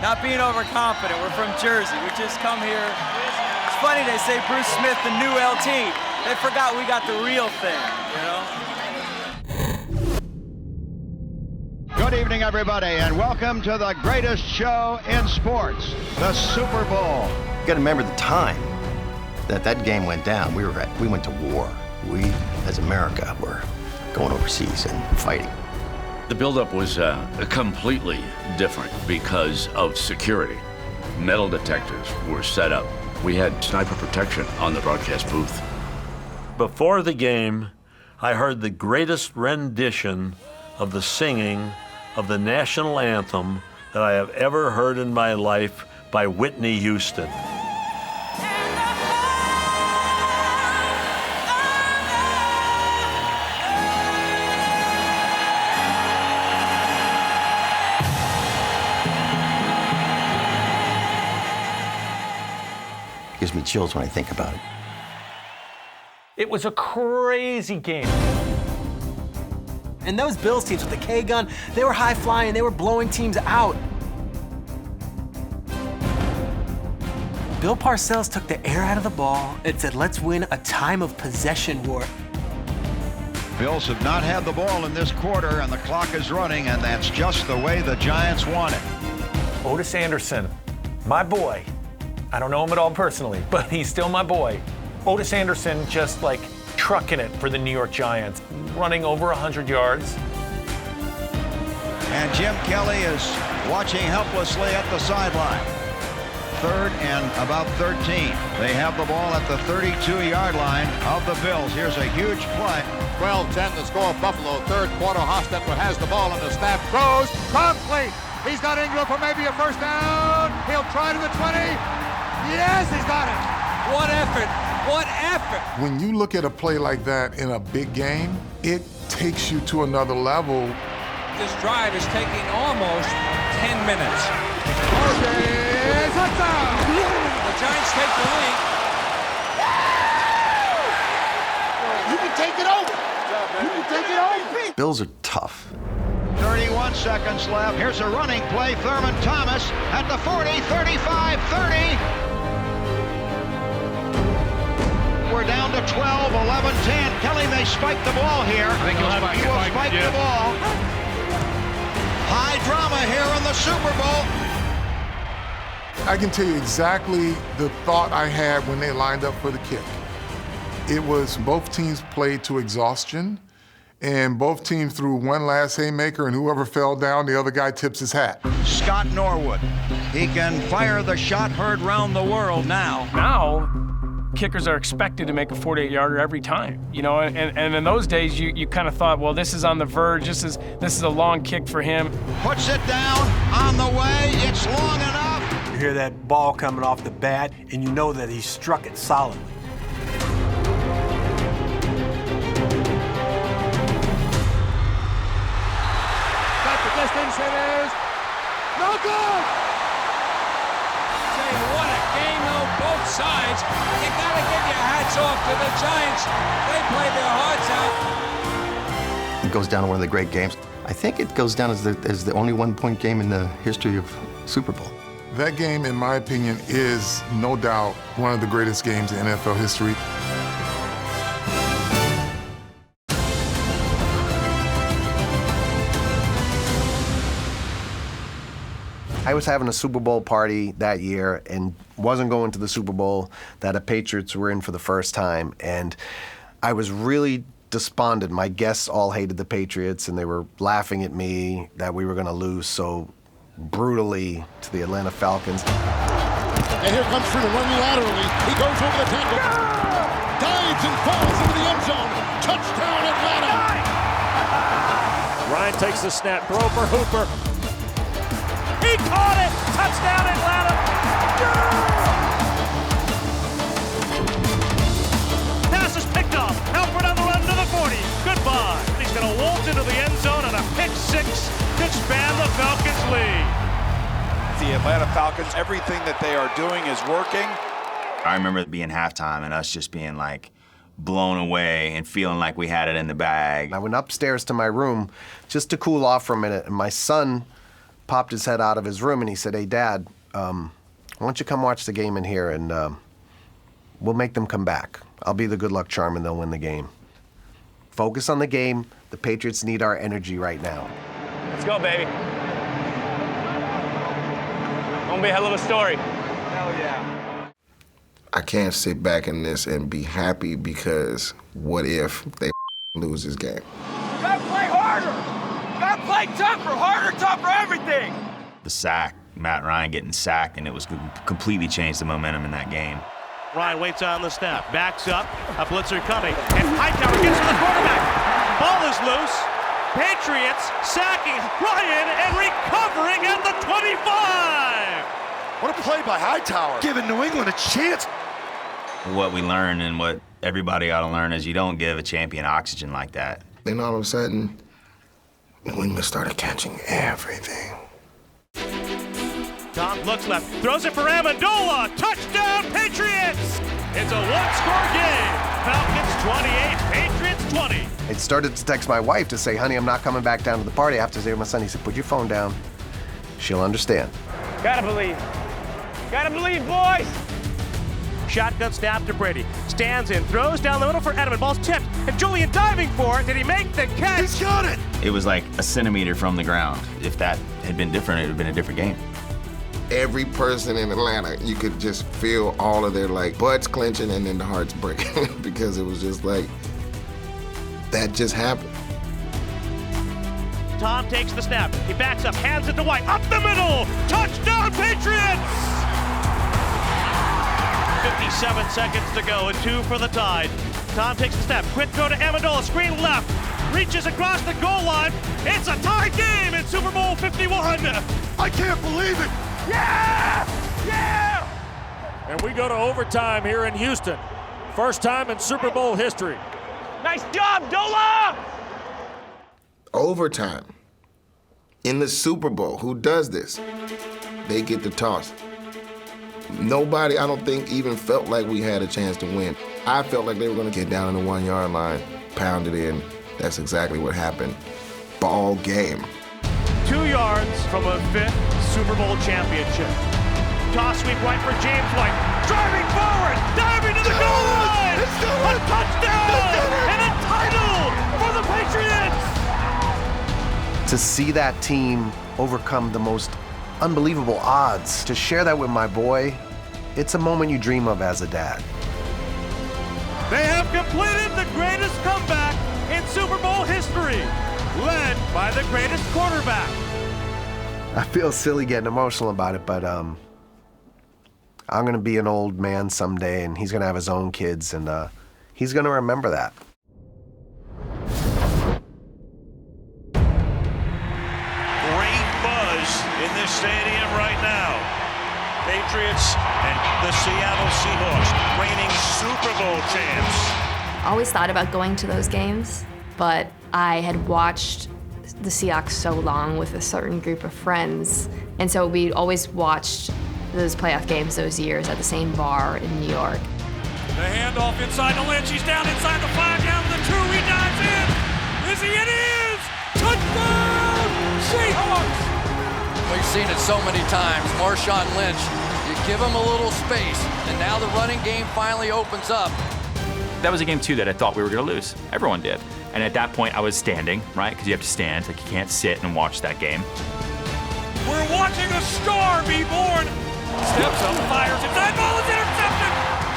Not being overconfident. We're from Jersey. We just come here. It's funny they say Bruce Smith, the new LT. They forgot we got the real thing, you know? Good evening, everybody, and welcome to the greatest show in sports, the Super Bowl. You got to remember the time that game went down. We went to war. We, as America, were going overseas and fighting. The buildup was completely different because of security. Metal detectors were set up. We had sniper protection on the broadcast booth. Before the game, I heard the greatest rendition of the singing of the national anthem that I have ever heard in my life by Whitney Houston. Gives me chills when I think about it. It was a crazy game. And those Bills teams with the K-gun, they were high-flying, they were blowing teams out. Bill Parcells took the air out of the ball and said, let's win a time of possession war. Bills have not had the ball in this quarter, and the clock is running, and that's just the way the Giants want it. Otis Anderson, my boy. I don't know him at all personally, but he's still my boy. Otis Anderson just like trucking it for the New York Giants, running over 100 yards. And Jim Kelly is watching helplessly at the sideline. 3rd and about 13. They have the ball at the 32-yard line of the Bills. Here's a huge play. 12-10 the score. Buffalo, third quarter. Hostetler has the ball and the snap. Throws. Complete. He's got Ingram for maybe a first down. He'll try to the 20. Yes, he's got it. What effort. What effort! When you look at a play like that in a big game, it takes you to another level. This drive is taking almost 10 minutes. Okay, touchdown! The Giants take the lead. You can take it over. You can take it over. Bills are tough. 31 seconds left. Here's a running play. Thurman Thomas at the 40, 35, 30. We're down to 12, 11, 10. Kelly may spike the ball here. I think he will spike the ball. High drama here in the Super Bowl. I can tell you exactly the thought I had when they lined up for the kick. It was both teams played to exhaustion, and both teams threw one last haymaker, and whoever fell down, the other guy tips his hat. Scott Norwood. He can fire the shot heard round the world now. Now, kickers are expected to make a 48-yarder every time, you know, and in those days you kind of thought, well, this is on the verge, this is a long kick for him. Puts it down on the way, it's long enough. You hear that ball coming off the bat, and you know that he struck it solidly. Got the distance, it is no good! What a game, though, both sides. You gotta give your hats off to the Giants. They played their hearts out. It goes down to one of the great games. I think it goes down as the only one-point game in the history of Super Bowl. That game, in my opinion, is no doubt one of the greatest games in NFL history. I was having a Super Bowl party that year and wasn't going to the Super Bowl that the Patriots were in for the first time. And I was really despondent. My guests all hated the Patriots, and they were laughing at me that we were going to lose so brutally to the Atlanta Falcons. And here comes Freeman running laterally. He goes over the tackle. Dives and falls into the end zone. Touchdown, Atlanta! Ryan takes the snap, throw for Hooper. He caught it! Touchdown, Atlanta! Pass is picked off. Alfred on the run to the 40. Goodbye. He's going to waltz into the end zone and a pick six to expand the Falcons' lead. The Atlanta Falcons, everything that they are doing is working. I remember it being halftime and us just being like blown away and feeling like we had it in the bag. I went upstairs to my room just to cool off for a minute, and my son popped his head out of his room and he said, "Hey, Dad, why don't you come watch the game in here and we'll make them come back. I'll be the good luck charm and they'll win the game. Focus on the game. The Patriots need our energy right now." Let's go, baby. Gonna be a hell of a story. Hell yeah. I can't sit back in this and be happy because what if they lose this game? You gotta play harder. You gotta play tougher, harder, tougher, everything. The sack, Matt Ryan getting sacked, and it was completely changed the momentum in that game. Ryan waits on the snap, backs up, a blitzer coming, and Hightower gets to the quarterback. Ball is loose. Patriots sacking Ryan and recovering at the 25. What a play by Hightower, giving New England a chance. What we learned and what everybody ought to learn is you don't give a champion oxygen like that. Then all of a sudden, New England started catching everything. Tom looks left, throws it for Amendola. Touchdown, Patriots! It's a one-score game. Falcons 28, Patriots 20. I started to text my wife to say, "Honey, I'm not coming back down to the party." I have to say to my son, he said, "Put your phone down. She'll understand." Gotta believe. Gotta believe, boys. Shotgun snap to Brady. Stands in, throws down the middle for Edelman. Ball's tipped, and Julian diving for it. Did he make the catch? He's got it! It was like a centimeter from the ground. If that had been different, it would have been a different game. Every person in Atlanta, you could just feel all of their like butts clenching and then the hearts breaking because it was just like, that just happened. Tom takes the snap. He backs up, hands it to White. Up the middle! Touchdown, Patriots! 57 seconds to go and 2 for the Tide. Tom takes the snap. Quick throw to Amendola. Screen left. Reaches across the goal line. It's a tie game in Super Bowl 51. I can't believe it! Yeah! Yeah! And we go to overtime here in Houston. First time in Super Bowl history. Nice job, Dola! Overtime. In the Super Bowl, who does this? They get the toss. Nobody, I don't think, even felt like we had a chance to win. I felt like they were going to get down on the 1 yard line, pound it in. That's exactly what happened. Ball game. 2 yards from a 5th Super Bowl championship. Toss sweep right for James White. Driving forward, diving to the goal line. A touchdown and a title for the Patriots. To see that team overcome the most unbelievable odds, to share that with my boy, it's a moment you dream of as a dad. They have completed the greatest comeback in Super Bowl history, led by the greatest quarterback. I feel silly getting emotional about it, but I'm gonna be an old man someday, and he's gonna have his own kids, and he's gonna remember that. Great buzz in this stadium right now. Patriots and the Seattle Seahawks, reigning Super Bowl champs. I always thought about going to those games, but I had watched the Seahawks so long with a certain group of friends, and so we always watched those playoff games those years at the same bar in New York. The handoff inside to Lynch. He's down inside the 5, down to the 2. He dives in. Is he? It is! Touchdown! Seahawks! We've seen it so many times. Marshawn Lynch, you give him a little space, and now the running game finally opens up. That was a game, too, that I thought we were going to lose. Everyone did. And at that point, I was standing, right? Because you have to stand. Like, you can't sit and watch that game. We're watching a star be born. Steps up, fires inside. Ball is intercepted.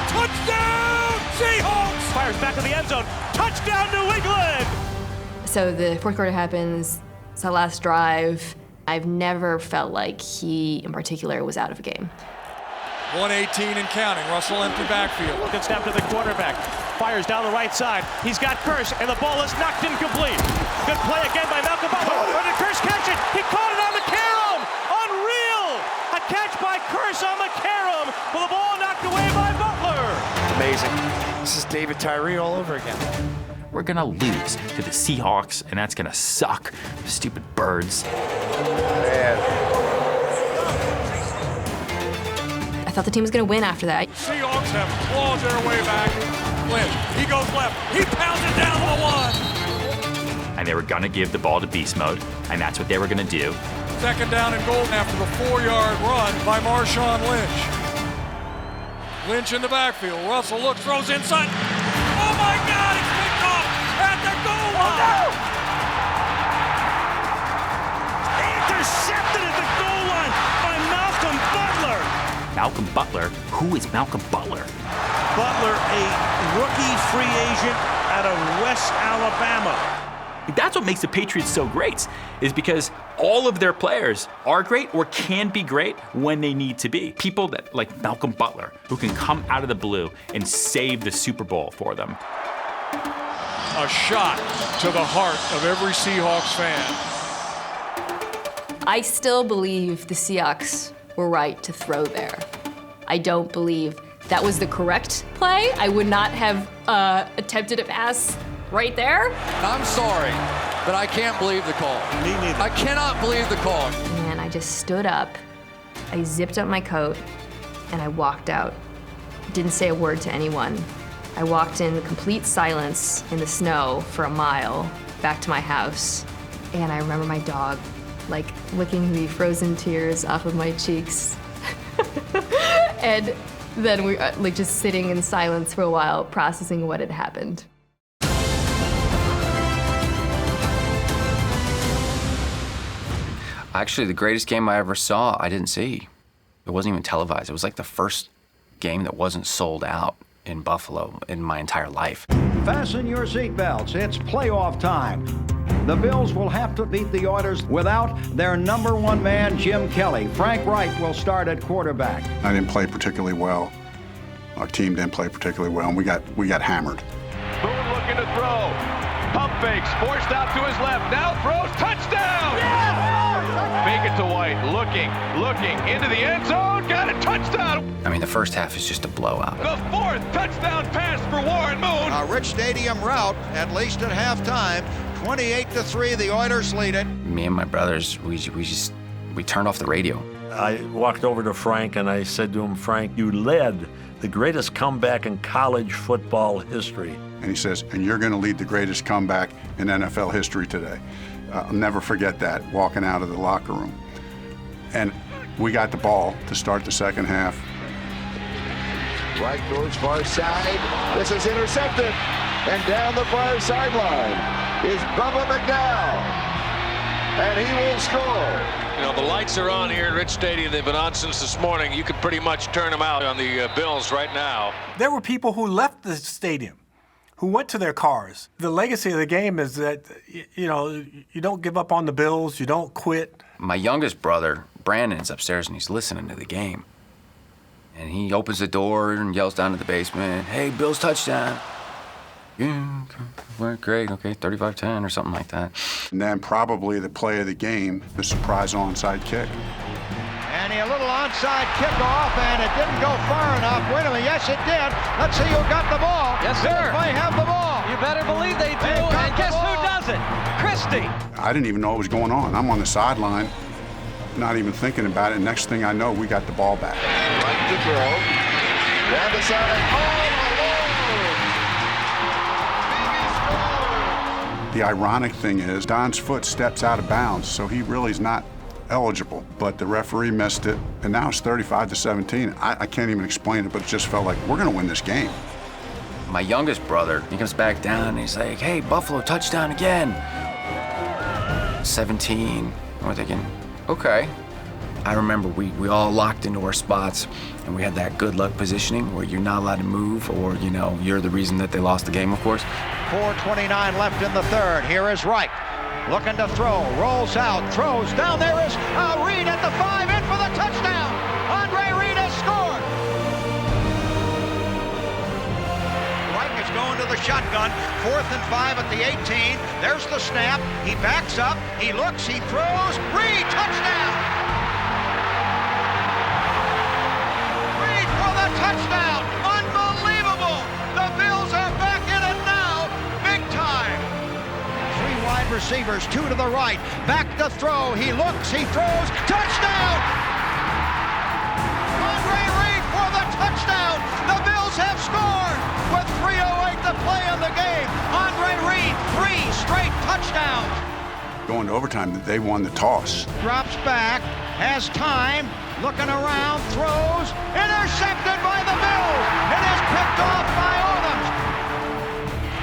Touchdown, Seahawks! Fires back in the end zone. Touchdown, New England! So the fourth quarter happens. It's the last drive. I've never felt like he, in particular, was out of a game. 118 and counting. Russell empty backfield. Good snap to the quarterback. Fires down the right side. He's got Kearse, and the ball is knocked incomplete. Good play again by Malcolm Butler. Or did Kearse catch it? He caught it on McCarron! Unreal! A catch by Kearse on McCarron with the ball knocked away by Butler. Amazing. This is David Tyree all over again. We're going to lose to the Seahawks, and that's going to suck. Stupid birds. I thought the team was going to win after that. Seahawks have clawed their way back. Lynch, he goes left. He pounds it down to the 1. And they were going to give the ball to beast mode, and that's what they were going to do. Second down and goal after the 4-yard run by Marshawn Lynch. Lynch in the backfield. Russell looks, throws inside. Oh my God, it's picked off at the goal line. Intercepted at the goal line by Malcolm Butler. Malcolm Butler? Who is Malcolm Butler? Butler, a rookie free agent out of West Alabama. That's what makes the Patriots so great, is because all of their players are great or can be great when they need to be. People that like Malcolm Butler, who can come out of the blue and save the Super Bowl for them. A shot to the heart of every Seahawks fan. I still believe the Seahawks were right to throw there. I don't believe that was the correct play. I would not have attempted a pass right there. I'm sorry, but I can't believe the call. Me neither. I cannot believe the call. And I just stood up, I zipped up my coat, and I walked out. Didn't say a word to anyone. I walked in complete silence in the snow for a mile back to my house. And I remember my dog, like, licking the frozen tears off of my cheeks. And then we were like just sitting in silence for a while, processing what had happened. Actually, the greatest game I ever saw, I didn't see. It wasn't even televised. It was like the first game that wasn't sold out in Buffalo in my entire life. Fasten your seatbelts. It's playoff time. The Bills will have to beat the Oilers without their number one man, Jim Kelly. Frank Reich will start at quarterback. I didn't play particularly well. Our team didn't play particularly well, and we got hammered. Boone looking to throw. Pump fakes, forced out to his left. Now throws, touchdown! Yeah! Fake it to White, looking into the end zone, got it, touchdown! I mean, the first half is just a blowout. The fourth touchdown pass for Warren Moon. A rich stadium rout, at least at halftime. 28-3, the Oilers lead it. Me and my brothers, we turned off the radio. I walked over to Frank and I said to him, Frank, you led the greatest comeback in college football history. And he says, and you're going to lead the greatest comeback in NFL history today. I'll never forget that, walking out of the locker room. And we got the ball to start the second half. Right goes far side. This is intercepted. And down the far sideline is Bubba McDowell. And he will score. You know, the lights are on here at Rich Stadium. They've been on since this morning. You could pretty much turn them out on the Bills right now. There were people who left the stadium, who went to their cars. The legacy of the game is that, you know, you don't give up on the Bills, you don't quit. My youngest brother, Brandon's upstairs and he's listening to the game. And he opens the door and yells down to the basement, hey, Bills touchdown. Yeah, great, okay, 35-10 or something like that. And then probably the play of the game, the surprise onside kick. And a little onside kickoff, and it didn't go far enough. Wait a minute, yes it did. Let's see who got the ball. Yes, sir. They have the ball. You better believe they do. And guess who doesn't? Christie. I didn't even know what was going on. I'm on the sideline, not even thinking about it. Next thing I know, we got the ball back. Right to throw. Down the side. The ironic thing is Don's foot steps out of bounds, so he really is not eligible. But the referee missed it, and now it's 35-17. I can't even explain it, but it just felt like we're going to win this game. My youngest brother, he comes back down and he's like, hey, Buffalo, touchdown again. 17, and we're thinking, okay. I remember we all locked into our spots, and we had that good luck positioning where you're not allowed to move, or, you know, you're the reason that they lost the game, of course. 4:29 left in the third. Here is Reich, looking to throw, rolls out, throws, down there is Reed at the 5, in for the touchdown. Andre Reed has scored. Reich is going to the shotgun, 4th and 5 at the 18. There's the snap, he backs up, he looks, he throws, Reed, touchdown. Touchdown! Unbelievable! The Bills are back in it now, big time. 3 wide receivers, 2 to the right, back to throw. He looks, he throws, touchdown! Andre Reed for the touchdown. The Bills have scored with 3:08 to play in the game. Andre Reed, 3 straight touchdowns. Going to overtime, they won the toss. Drops back, has time, looking around, throws, intercepted by the Bills. It is picked off by Odoms.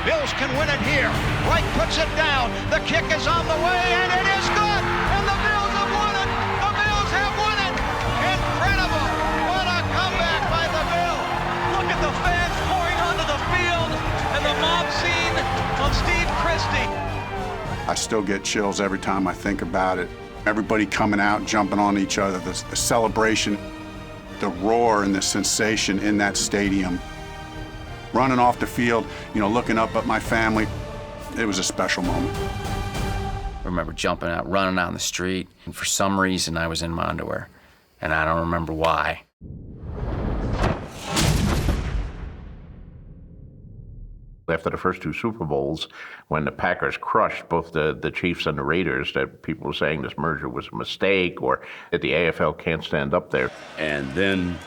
Bills can win it here. Wright puts it down. The kick is on the way, and it is good. And the Bills have won it. The Bills have won it. Incredible. What a comeback by the Bills. Look at the fans pouring onto the field and the mob scene of Steve Christie. I still get chills every time I think about it. Everybody coming out, jumping on each other, the celebration, the roar and the sensation in that stadium. Running off the field, looking up at my family. It was a special moment. I remember jumping out, running out in the street, and for some reason I was in my underwear, and I don't remember why. After the first two Super Bowls, when the Packers crushed both the Chiefs and the Raiders, that people were saying this merger was a mistake or that the AFL can't stand up there. And then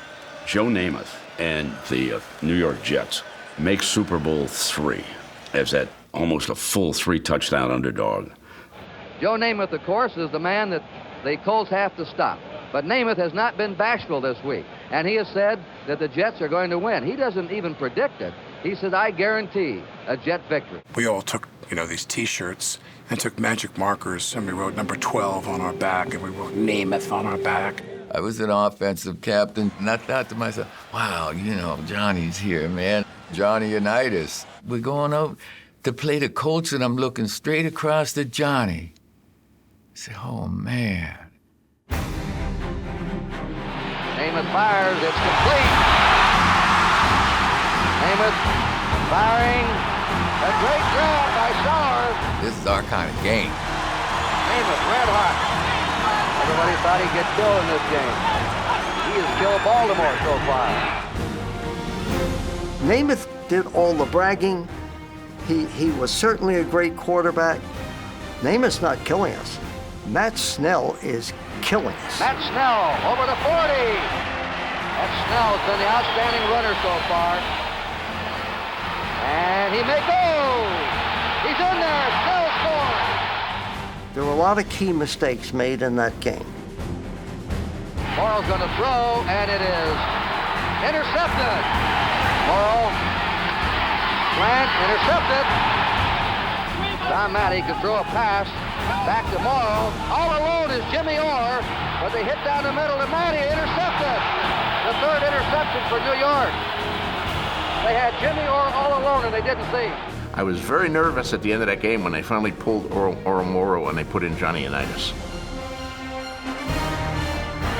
Joe Namath and the New York Jets make Super Bowl III as that almost a full 3-touchdown underdog. Joe Namath, of course, is the man that the Colts have to stop. But Namath has not been bashful this week, and he has said that the Jets are going to win. He doesn't even predict it. He said, I guarantee a Jet victory. We all took, these T-shirts and took magic markers, and we wrote number 12 on our back, and we wrote Namath on our back. I was an offensive captain, and I thought to myself, wow, Johnny's here, man. Johnny Unitas. We're going over to play the Colts, and I'm looking straight across to Johnny. I said, oh, man. Namath fires, it's complete. Namath firing, a great grab by Sauer. This is our kind of game. Namath red hot. Everybody thought he'd get killed in this game. He has killed Baltimore so far. Namath did all the bragging. He was certainly a great quarterback. Namath's not killing us. Matt Snell is killing us. Matt Snell over the 40. Matt Snell's been the outstanding runner so far. And he may go. He's in there. Snell scored. There were a lot of key mistakes made in that game. Morrow's going to throw, and it is intercepted. Morrow, slant, intercepted. Tom Matty could throw a pass back to Morrow. All alone is Jimmy Orr, but they hit down the middle to Matty, intercepted. The third interception for New York. They had Jimmy Orr all alone, and they didn't see. I was very nervous at the end of that game when they finally pulled Earl Morrow and they put in Johnny Unitas.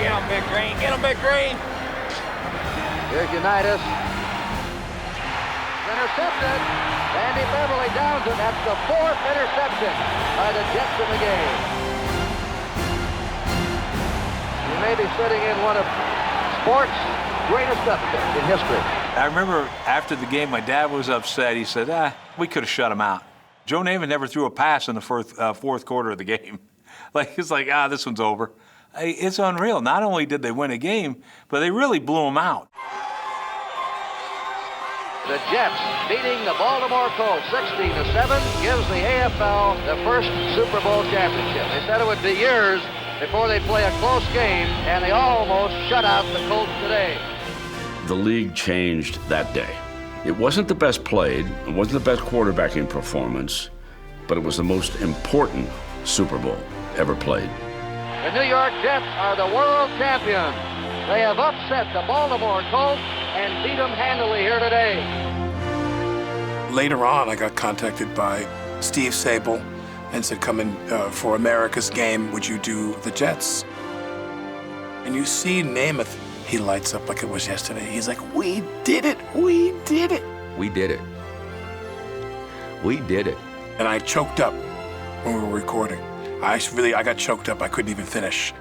Get him, Big Green. Get him, Big Green. Here's Unitas. Intercepted. Andy Beverly downs it. That's the fourth interception by the Jets in the game. You may be sitting in one of sports' greatest upsets in history. I remember after the game, my dad was upset. He said, we could have shut him out. Joe Namath never threw a pass in the fourth quarter of the game. It's like, this one's over. It's unreal. Not only did they win a game, but they really blew him out. The Jets beating the Baltimore Colts 16-7 gives the AFL the first Super Bowl championship. They said it would be years before they play a close game, and they almost shut out the Colts today. The league changed that day. It wasn't the best played, it wasn't the best quarterbacking performance, but it was the most important Super Bowl ever played. The New York Jets are the world champions. They have upset the Baltimore Colts and beat them handily here today. Later on, I got contacted by Steve Sable and said, come in for America's game, would you do the Jets? And you see Namath, he lights up like it was yesterday. He's like, we did it, we did it. We did it. We did it. And I choked up when we were recording. I got choked up, I couldn't even finish.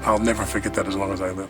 I'll never forget that as long as I live.